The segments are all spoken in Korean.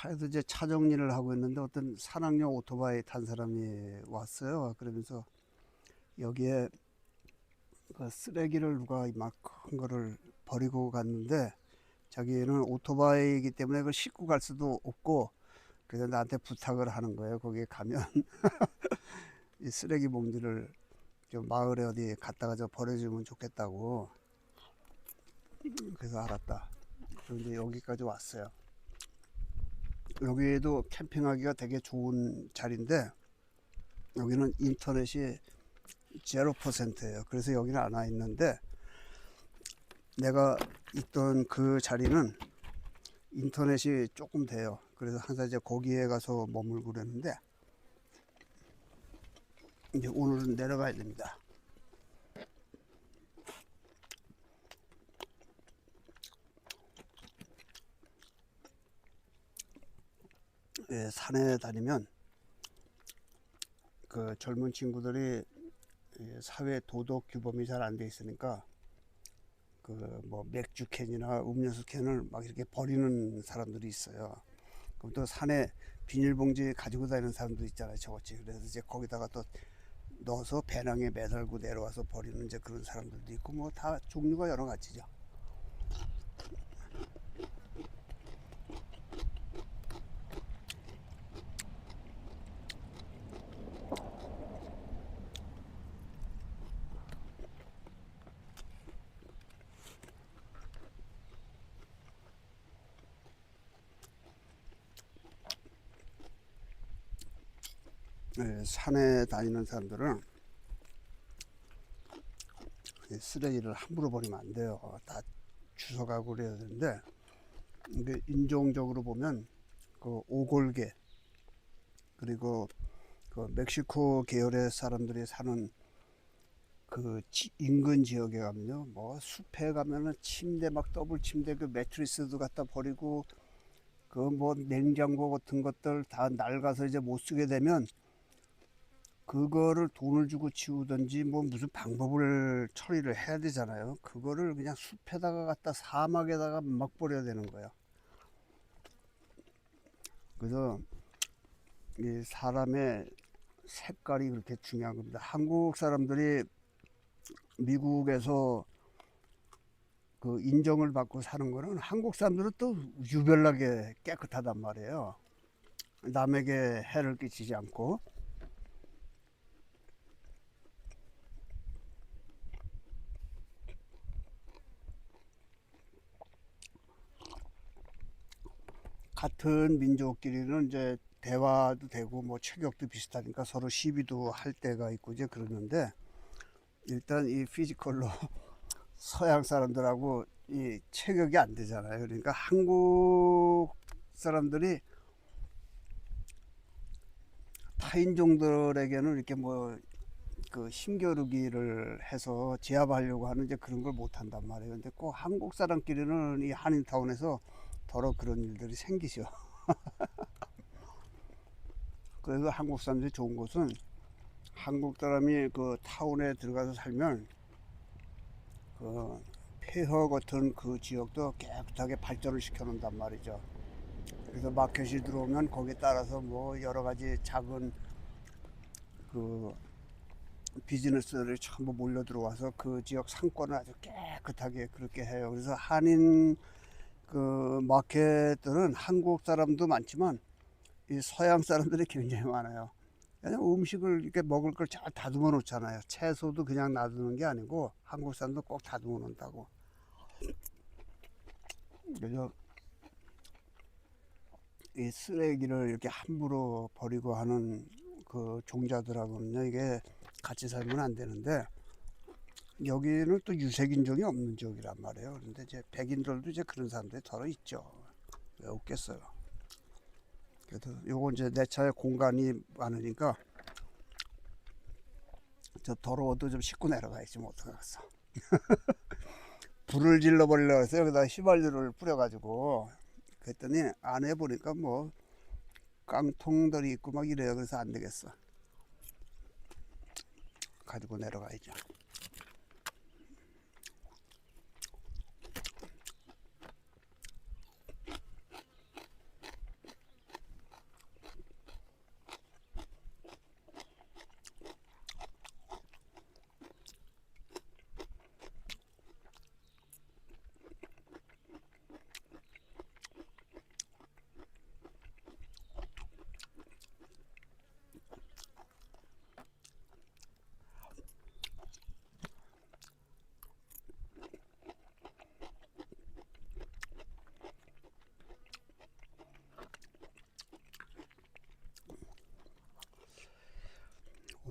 차에서 이제 차 정리를 하고 있는데 어떤 산악용 오토바이 탄 사람이 왔어요. 그러면서 여기에 그 쓰레기를 누가 이만큼 거를 버리고 갔는데 자기는 오토바이이기 때문에 그걸 싣고 갈 수도 없고 그래서 나한테 부탁을 하는 거예요. 거기에 가면 이 쓰레기 봉지를 좀 마을에 어디 갖다가 저 버려주면 좋겠다고. 그래서 알았다. 그런데 여기까지 왔어요. 여기도 캠핑하기가 되게 좋은 자리인데 여기는 인터넷이 0%예요. 그래서 여기는 안 와 있는데 내가 있던 그 자리는 인터넷이 조금 돼요. 그래서 항상 이제 거기에 가서 머물고 그랬는데 이제 오늘은 내려가야 됩니다. 예, 산에 다니면 그 젊은 친구들이 사회 도덕 규범이 잘 안 돼 있으니까 그 뭐 맥주 캔이나 음료수 캔을 막 이렇게 버리는 사람들이 있어요. 그럼 또 산에 비닐봉지 가지고 다니는 사람들 있잖아요. 저같이. 그래서 이제 거기다가 또 넣어서 배낭에 매달고 내려와서 버리는 이제 그런 사람들도 있고 뭐 다 종류가 여러 가지죠. 예, 산에 다니는 사람들은 쓰레기를 함부로 버리면 안 돼요. 다 주워가고 그래야 되는데 이게 인종적으로 보면 그 오골계 그리고 그 멕시코 계열의 사람들이 사는 그 인근 지역에 가면요, 뭐 숲에 가면은 침대 막 더블 침대 그 매트리스도 갖다 버리고 그 뭐 냉장고 같은 것들 다 낡아서 이제 못 쓰게 되면 그거를 돈을 주고 치우든지 뭐 무슨 방법을 처리를 해야 되잖아요. 그거를 그냥 숲에다가 갖다 사막에다가 막 버려야 되는 거예요. 그래서 이 사람의 색깔이 그렇게 중요한 겁니다. 한국 사람들이 미국에서 그 인정을 받고 사는 거는 한국 사람들은 또 유별나게 깨끗하단 말이에요. 남에게 해를 끼치지 않고. 같은 민족끼리는 이제 대화도 되고 뭐 체격도 비슷하니까 서로 시비도 할 때가 있고 이제 그러는데 일단 이 피지컬로 서양 사람들하고 이 체격이 안 되잖아요. 그러니까 한국 사람들이 타인종들에게는 이렇게 뭐 그 힘겨루기를 해서 제압하려고 하는 이제 그런 걸 못 한단 말이에요. 근데 꼭 한국 사람끼리는 이 한인타운에서 더러 그런 일들이 생기죠. 그래서 한국 사람들이 좋은 것은 한국 사람이 그 타운에 들어가서 살면 그 폐허 같은 그 지역도 깨끗하게 발전을 시켜놓는단 말이죠. 그래서 마켓이 들어오면 거기에 따라서 뭐 여러 가지 작은 그 비즈니스들이 전부 몰려 들어와서 그 지역 상권을 아주 깨끗하게 그렇게 해요. 그래서 한인 그 마켓들은 한국 사람도 많지만 이 서양 사람들이 굉장히 많아요. 그냥 음식을 이렇게 먹을 걸 잘 다듬어 놓잖아요. 채소도 그냥 놔두는 게 아니고 한국 사람도 꼭 다듬어 놓는다고. 그래서 이 쓰레기를 이렇게 함부로 버리고 하는 그 종자들하고는요, 이게 같이 살면 안 되는데 여기는 또 유색인종이 없는 지역이란 말이에요. 그런데 이제 백인들도 이제 그런 사람들이 더러 있죠. 왜 없겠어요. 그래도 요거 이제 내 차에 공간이 많으니까 저 더러워도 좀 씻고 내려가야지 뭐 어떡하겠어. 불을 질러 버리려고 해서 여기다 휘발유를 뿌려가지고 그랬더니 안에 보니까 뭐 깡통들이 있고 막 이래요. 그래서 안 되겠어. 가지고 내려가야죠.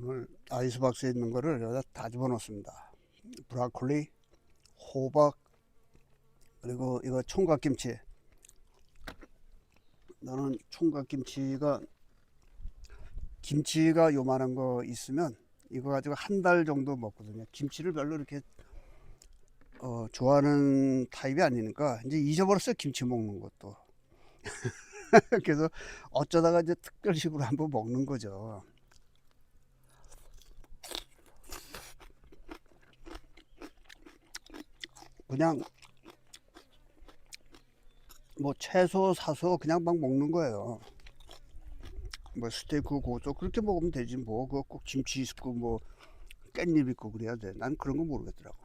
오늘 아이스박스에 있는 거를 여기다 다 집어넣습니다. 브로콜리, 호박, 그리고 이거 총각김치. 나는 총각김치가 요만한 거 있으면 이거 가지고 한 달 정도 먹거든요. 김치를 별로 이렇게 좋아하는 타입이 아니니까 이제 잊어버렸어요, 김치 먹는 것도. 그래서 어쩌다가 이제 특별식으로 한번 먹는 거죠. 그냥 뭐 채소 사서 그냥 막 먹는 거예요. 뭐 스테이크 고소 그렇게 먹으면 되지, 뭐 그거 꼭 김치 있고 뭐 깻잎 있고 그래야 돼. 난 그런 거 모르겠더라고.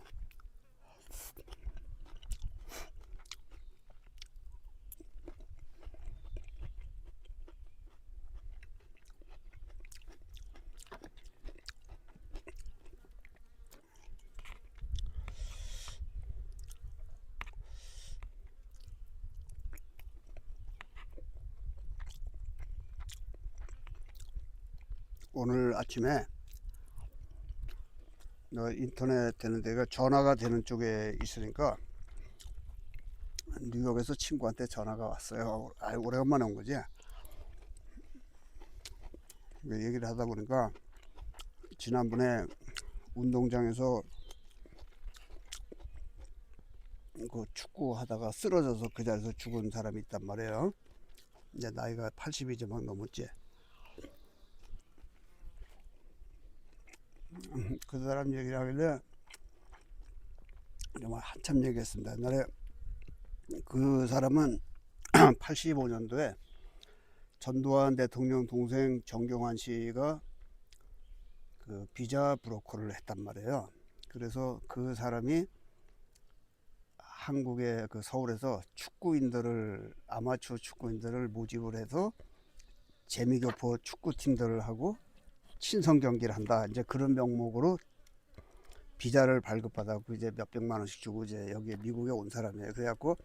오늘 아침에 인터넷 되는 데가 전화가 되는 쪽에 있으니까 뉴욕에서 친구한테 전화가 왔어요. 오래간만에 온 거지. 얘기를 하다 보니까 지난번에 운동장에서 그 축구 하다가 쓰러져서 그 자리에서 죽은 사람이 있단 말이에요. 이제 나이가 80이 좀 넘었지. 그 사람 얘기를 하길래 정말 한참 얘기했습니다. 옛날에 그 사람은 85년도에 전두환 대통령 동생 정경환 씨가 그 비자 브로커를 했단 말이에요. 그래서 그 사람이 한국의 그 서울에서 아마추어 축구인들을 모집을 해서 재미교포 축구팀들을 하고 친선 경기를 한다. 이제 그런 명목으로 비자를 발급받았고 이제 몇백만 원씩 주고 이제 여기 미국에 온 사람이에요. 그래갖고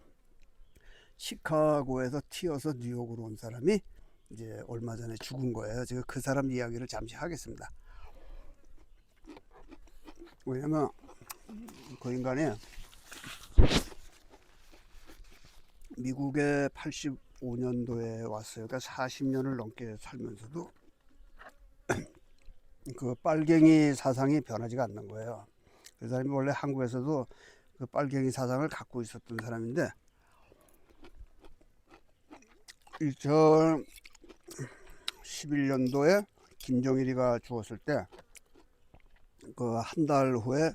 시카고에서 튀어서 뉴욕으로 온 사람이 이제 얼마 전에 죽은 거예요. 제가 그 사람 이야기를 잠시 하겠습니다. 왜냐면 그 인간이 미국에 85년도에 왔어요. 그러니까 40년을 넘게 살면서도 그 빨갱이 사상이 변하지가 않는 거예요. 그 사람이 원래 한국에서도 그 빨갱이 사상을 갖고 있었던 사람인데 2011년도에 김정일이가 죽었을 때 그 한 달 후에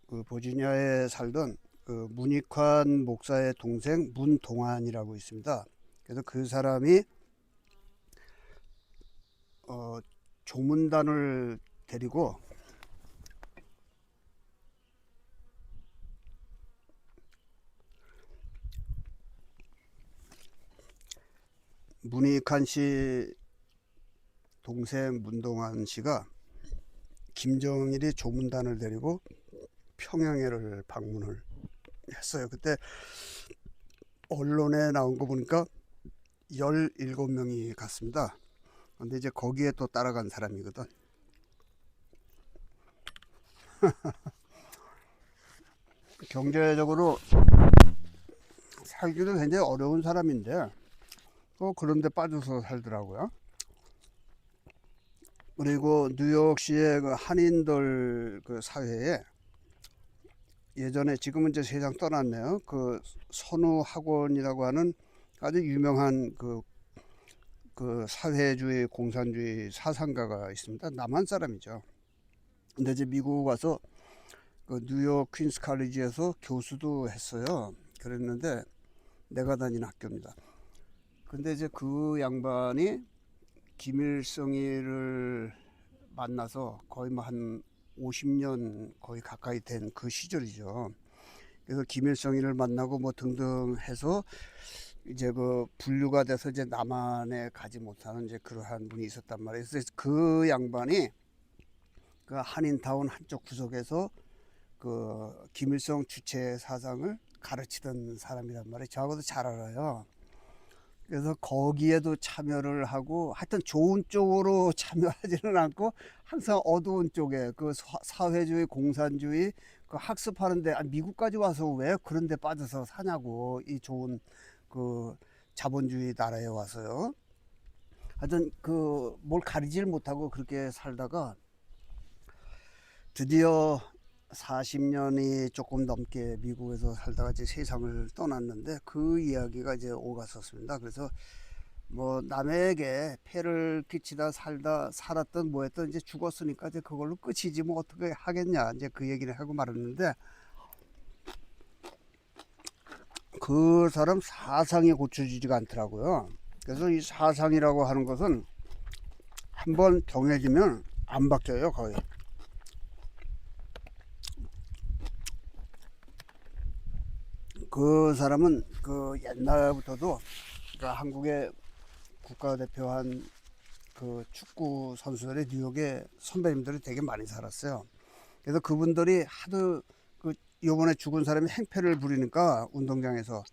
그 버지니아에 살던 그 문익환 목사의 동생 문동환이라고 있습니다. 그래서 그 사람이 조문단을 데리고 문익환 씨 동생 문동환 씨가 김정일이 조문단을 데리고 평양에를 방문을 했어요. 그때 언론에 나온 거 보니까 17명이 갔습니다. 근데 이제 거기에 또 따라간 사람이거든. 경제적으로 살기도 굉장히 어려운 사람인데 그런데 빠져서 살더라고요. 그리고 뉴욕시의 그 한인들 그 사회에 예전에, 지금은 이제 세상 떠났네요. 그 선우학원이라고 하는 아주 유명한 그 사회주의 공산주의 사상가가 있습니다. 남한 사람이죠. 근데 이제 미국 와서 그 뉴욕 퀸스 칼리지에서 교수도 했어요. 그랬는데 내가 다니는 학교입니다. 근데 이제 그 양반이 김일성이를 만나서 거의 뭐 한 50년 거의 가까이 된 그 시절이죠. 그래서 김일성이를 만나고 뭐 등등 해서 이제 그 분류가 돼서 이제 남한에 가지 못하는 이제 그러한 분이 있었단 말이에요. 그래서 그 양반이 그 한인타운 한쪽 구석에서 그 김일성 주체 사상을 가르치던 사람이란 말이에요. 저하고도 잘 알아요. 그래서 거기에도 참여를 하고 하여튼 좋은 쪽으로 참여하지는 않고 항상 어두운 쪽에 그 사회주의 공산주의 그 학습하는데 미국까지 와서 왜 그런 데 빠져서 사냐고 이 좋은 그 자본주의 나라에 와서요. 하여튼 그 뭘 가리질 못하고 그렇게 살다가 드디어 40년이 조금 넘게 미국에서 살다가 이제 세상을 떠났는데 그 이야기가 이제 오갔었습니다. 그래서 뭐 남에게 폐를 끼치다 살았던 뭐 했던 이제 죽었으니까 이제 그걸로 끝이지 뭐 어떻게 하겠냐 이제 그 얘기를 하고 말았는데 그 사람 사상이 고쳐지지가 않더라고요. 그래서 이 사상이라고 하는 것은 한번 정해지면 안 바뀌어요 거의. 그 사람은 그 옛날부터도 그러니까 한국의 국가대표한 그 축구 선수들의 뉴욕에 선배님들이 되게 많이 살았어요. 그래서 그분들이 하도 그 요번에 죽은 사람이 행패를 부리니까 운동장에서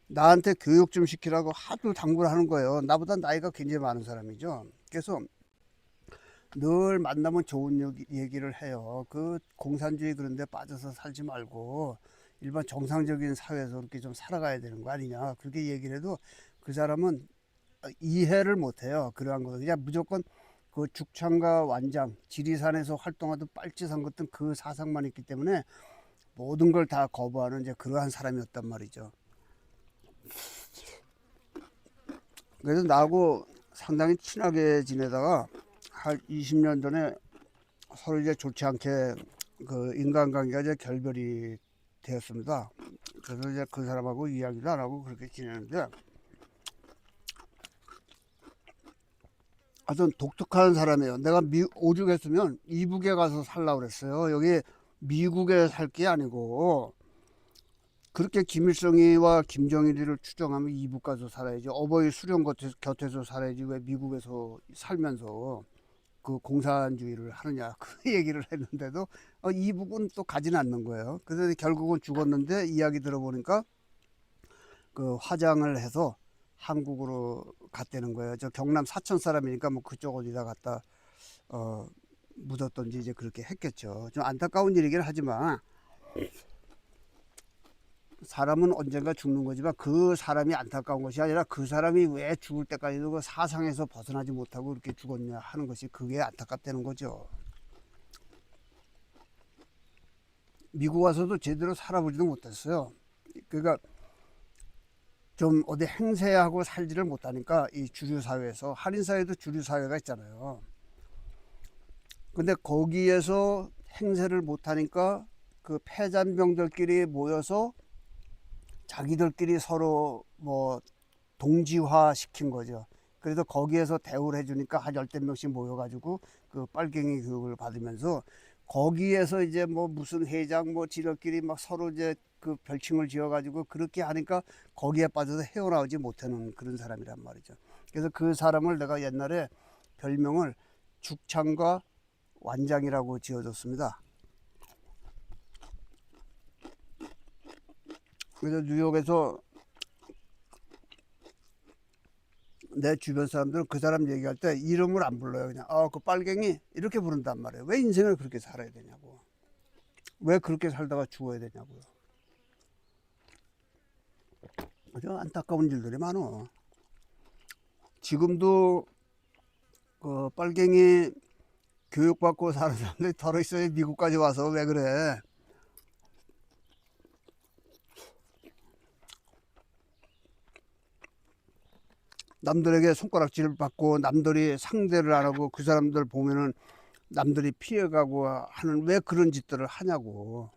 나한테 교육 좀 시키라고 하도 당부를 하는 거예요. 나보다 나이가 굉장히 많은 사람이죠. 그래서 늘 만나면 좋은 얘기를 해요. 그 공산주의 그런 데 빠져서 살지 말고 일반 정상적인 사회에서 그렇게 좀 살아가야 되는 거 아니냐. 그렇게 얘기를 해도 그 사람은 이해를 못해요. 그러한 거 그냥 무조건 그 죽창과 완장, 지리산에서 활동하던 빨치산 같은 그 사상만 있기 때문에 모든 걸 다 거부하는 이제 그러한 사람이었단 말이죠. 그래서 나하고 상당히 친하게 지내다가 한 20년 전에 서로 이제 좋지 않게 그 인간관계가 이제 결별이 되었습니다. 그래서 이제 그 사람하고 이야기도 안 하고 그렇게 지내는데 하여튼 독특한 사람이에요. 내가 오죽했으면 이북에 가서 살라고 그랬어요. 여기 미국에 살 게 아니고 그렇게 김일성이와 김정일이를 추정하면 이북 가서 살아야지. 어버이 수령 곁에서 살아야지. 왜 미국에서 살면서 그 공산주의를 하느냐 그 얘기를 했는데도 이북은 또 가진 않는 거예요. 그래서 결국은 죽었는데 이야기 들어보니까 그 화장을 해서 한국으로 갔다는 거예요. 저 경남 사천 사람이니까 뭐 그쪽 어디다 갔다 묻었던지 이제 그렇게 했겠죠. 좀 안타까운 일이긴 하지만 사람은 언젠가 죽는 거지만 그 사람이 안타까운 것이 아니라 그 사람이 왜 죽을 때까지도 그 사상에서 벗어나지 못하고 그렇게 죽었냐 하는 것이 그게 안타깝다는 거죠. 미국 와서도 제대로 살아보지도 못했어요. 그러니까 좀 어디 행세하고 살지를 못하니까 이 주류 사회에서 한인 사회도 주류 사회가 있잖아요. 근데 거기에서 행세를 못하니까 그 패잔병들끼리 모여서 자기들끼리 서로 뭐 동지화 시킨 거죠. 그래서 거기에서 대우를 해주니까 한 열댓 명씩 모여가지고 그 빨갱이 교육을 받으면서 거기에서 이제 뭐 무슨 회장 뭐 지들끼리 막 서로 이제 그 별칭을 지어가지고 그렇게 하니까 거기에 빠져서 헤어나오지 못하는 그런 사람이란 말이죠. 그래서 그 사람을 내가 옛날에 별명을 죽창과 완장이라고 지어줬습니다. 그래서 뉴욕에서 내 주변 사람들은 그 사람 얘기할 때 이름을 안 불러요. 그냥 그 빨갱이 이렇게 부른단 말이에요. 왜 인생을 그렇게 살아야 되냐고. 왜 그렇게 살다가 죽어야 되냐고요. 아주 안타까운 일들이 많어. 지금도 그 빨갱이 교육받고 사는 사람들이 덜어 있어요. 미국까지 와서 왜 그래. 남들에게 손가락질 받고 남들이 상대를 안 하고 그 사람들 보면은 남들이 피해가고 하는 왜 그런 짓들을 하냐고.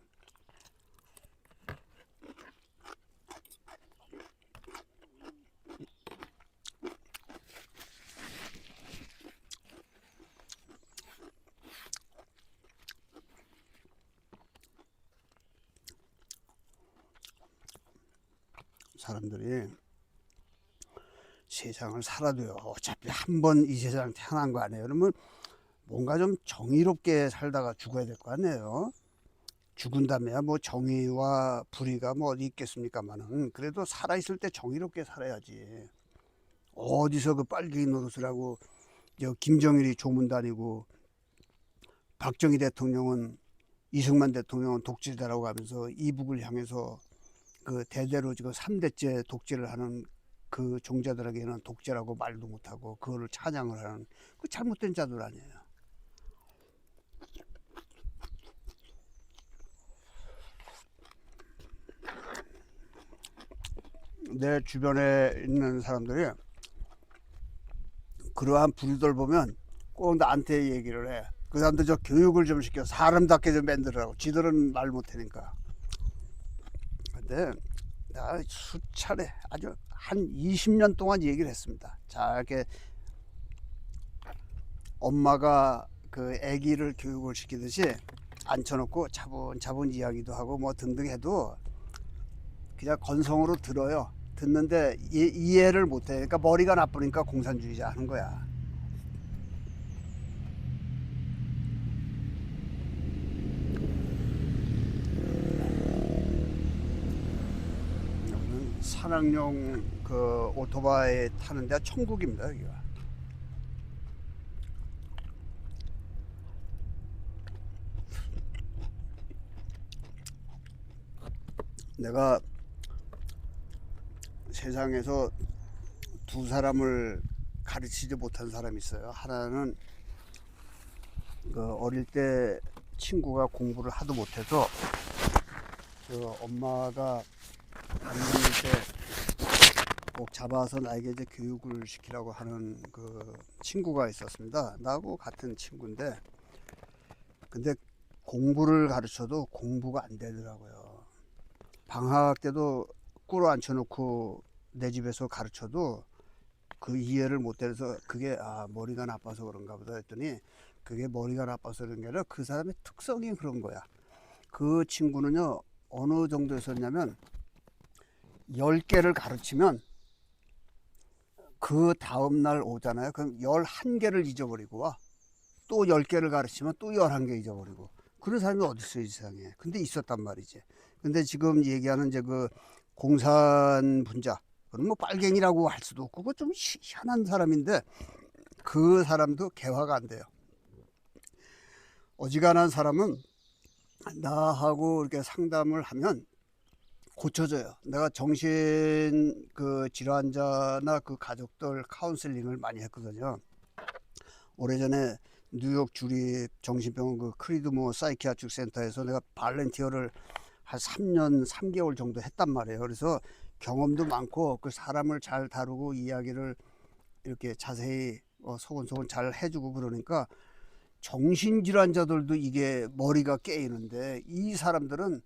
사람들이 세상을 살아도요. 어차피 한 번 이 세상 태어난 거 아니에요. 그러면 뭔가 좀 정의롭게 살다가 죽어야 될 거 아니에요. 죽은 다음에야 뭐 정의와 불의가 뭐 어디 있겠습니까만은 그래도 살아있을 때 정의롭게 살아야지. 어디서 그 빨갱이 노릇을 하고 저 김정일이 조문 다니고 박정희 대통령은 이승만 대통령은 독재자라고 하면서 이북을 향해서 그 대대로 지금 3대째 독재를 하는 그 종자들에게는 독재라고 말도 못하고 그거를 찬양을 하는 그 잘못된 자들 아니에요. 내 주변에 있는 사람들이 그러한 불들 보면 꼭 나한테 얘기를 해. 그 사람들 저 교육을 좀 시켜 사람답게 좀 만들으라고. 지들은 말 못하니까. 근데 내가 수차례 아주 한 20년 동안 얘기를 했습니다. 자, 이렇게 엄마가 그 아기를 교육을 시키듯이 앉혀놓고 차분차분 이야기도 하고 뭐 등등 해도 그냥 건성으로 들어요. 듣는데 이해를 못해. 그러니까 머리가 나쁘니까 공산주의자 하는 거야. 여기는 산악용 그 오토바이 타는 데가 천국입니다. 여기가. 내가 세상에서 두 사람을 가르치지 못한 사람이 있어요. 하나는 그 어릴 때 친구가 공부를 하도 못해서 그 엄마가 담임일 때 꼭 잡아서 나에게 이제 교육을 시키라고 하는 그 친구가 있었습니다. 나하고 같은 친구인데, 근데 공부를 가르쳐도 공부가 안 되더라고요. 방학 때도 꿇어 앉혀놓고 내 집에서 가르쳐도 그 이해를 못해서 그게 머리가 나빠서 그런가 보다 했더니 그게 머리가 나빠서 그런 게 아니라 그 사람의 특성이 그런 거야. 그 친구는요 어느 정도였었냐면 10개를 가르치면 그 다음날 오잖아요. 그럼 11개를 잊어버리고 와. 또 10개를 가르치면 또 11개 잊어버리고. 그런 사람이 어디 있어요, 이 세상에. 근데 있었단 말이지. 근데 지금 얘기하는 이제 그 공산 분자, 그럼 뭐 빨갱이라고 할 수도 없고, 그거 좀 희한한 사람인데, 그 사람도 개화가 안 돼요. 어지간한 사람은 나하고 이렇게 상담을 하면 고쳐져요. 내가 정신 그 질환자나 그 가족들 카운슬링을 많이 했거든요. 오래전에 뉴욕 주립 정신병원 그 크리드모 사이키아트릭 센터에서 내가 발렌티어를 한 3년 3개월 정도 했단 말이에요. 그래서 경험도 많고 그 사람을 잘 다루고 이야기를 이렇게 자세히 소곤소곤 잘 해주고 그러니까 정신질환자들도 이게 머리가 깨이는데 이 사람들은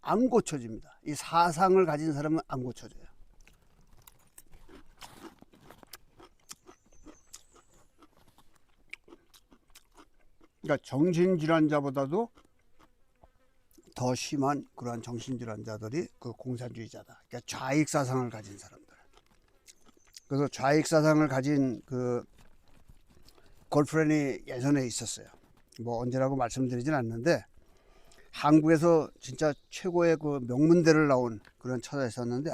안 고쳐집니다. 이 사상을 가진 사람은 안 고쳐져요. 그러니까 정신질환자보다도 더 심한 그러한 정신질환자들이 그 공산주의자다. 그러니까 좌익사상을 가진 사람들. 그래서 좌익사상을 가진 그 걸프렌이 예전에 있었어요. 뭐 언제라고 말씀드리진 않는데 한국에서 진짜 최고의 그 명문대를 나온 그런 처자에 있었는데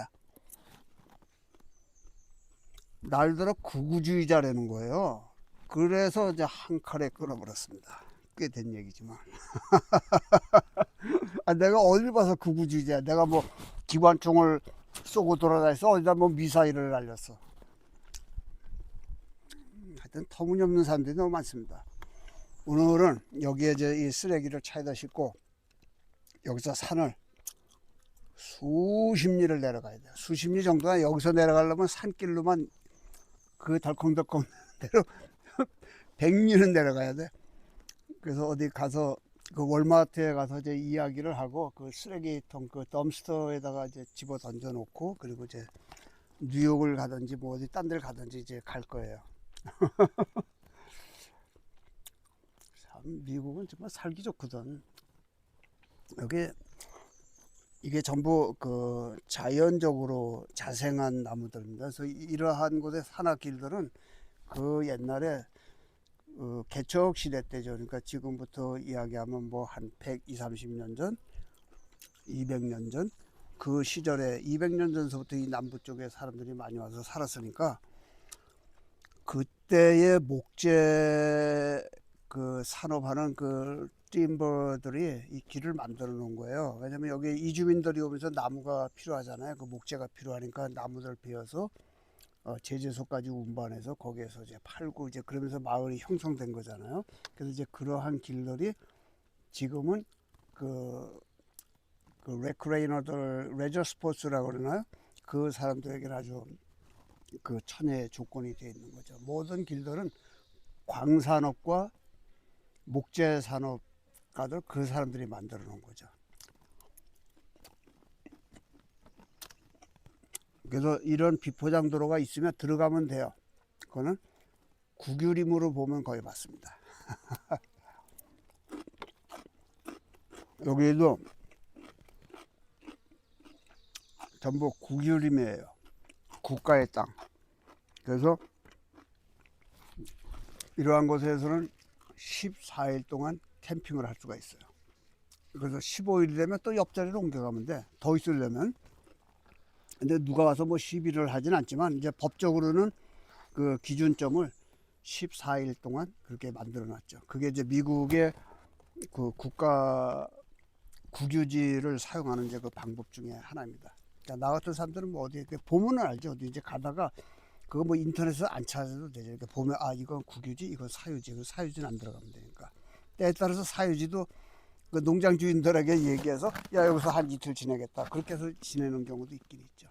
날들어 극우주의자라는 거예요. 그래서 이제 한 칼에 끊어버렸습니다. 꽤 된 얘기지만. 내가 어딜 봐서 극우주의자야. 내가 뭐 기관총을 쏘고 돌아다녔어. 어디다 뭐 미사일을 날렸어. 하여튼 터무니없는 사람들이 너무 많습니다. 오늘은 여기에 이제 이 쓰레기를 차에다 싣고 여기서 산을 수십 리를 내려가야 돼요. 수십 리 정도가 여기서 내려가려면 산길로만 그 덜컹덜컹 대로 100리는 내려가야 돼. 그래서 어디 가서 그 월마트에 가서 이제 이야기를 하고 그 쓰레기통 그 덤스터에다가 이제 집어 던져 놓고 그리고 이제 뉴욕을 가든지 뭐 어디 딴 데를 가든지 이제 갈 거예요. 참 미국은 정말 살기 좋거든. 여기 이게 전부 그 자연적으로 자생한 나무들입니다. 그래서 이러한 곳의 산악길들은 그 옛날에 개척 시대 때죠. 그러니까 지금부터 이야기하면 뭐 한 120, 30년 전, 200년 전, 그 시절에 200년 전서부터 이 남부 쪽에 사람들이 많이 와서 살았으니까 그때의 목재 그 산업하는 그 timber들이 이 길을 만들어 놓은 거예요. 왜냐면 여기 이주민들이 오면서 나무가 필요하잖아요. 그 목재가 필요하니까 나무들 베어서 제재소까지 운반해서 거기에서 이제 팔고 이제 그러면서 마을이 형성된 거잖아요. 그래서 이제 그러한 길들이 지금은 그 레크레이너들 레저 스포츠라고 그러나요? 그 사람들에게는 아주 그 천혜의 조건이 되어 있는 거죠. 모든 길들은 광산업과 목재 산업가들 그 사람들이 만들어 놓은 거죠. 그래서 이런 비포장 도로가 있으면 들어가면 돼요. 그거는 국유림으로 보면 거의 맞습니다. 여기도 전부 국유림이에요. 국가의 땅. 그래서 이러한 곳에서는 14일 동안 캠핑을 할 수가 있어요. 그래서 15일이 되면 또 옆자리로 옮겨가면 돼. 더 있으려면. 근데 누가 와서 뭐 시비를 하진 않지만 이제 법적으로는 그 기준점을 14일 동안 그렇게 만들어 놨죠. 그게 이제 미국의 그 국가 국유지를 사용하는 이제 그 방법 중에 하나입니다. 그러니까 나 같은 사람들은 뭐 어디 보면은 알죠. 어디 이제 가다가 그거 뭐 인터넷에서 안 찾아도 되죠. 이렇게 보면 아 이건 국유지, 이건 사유지. 그 사유지는 안 들어가면 되니까. 때에 따라서 사유지도 그 농장 주인들에게 얘기해서 야 여기서 한 이틀 지내겠다. 그렇게 해서 지내는 경우도 있긴 있죠.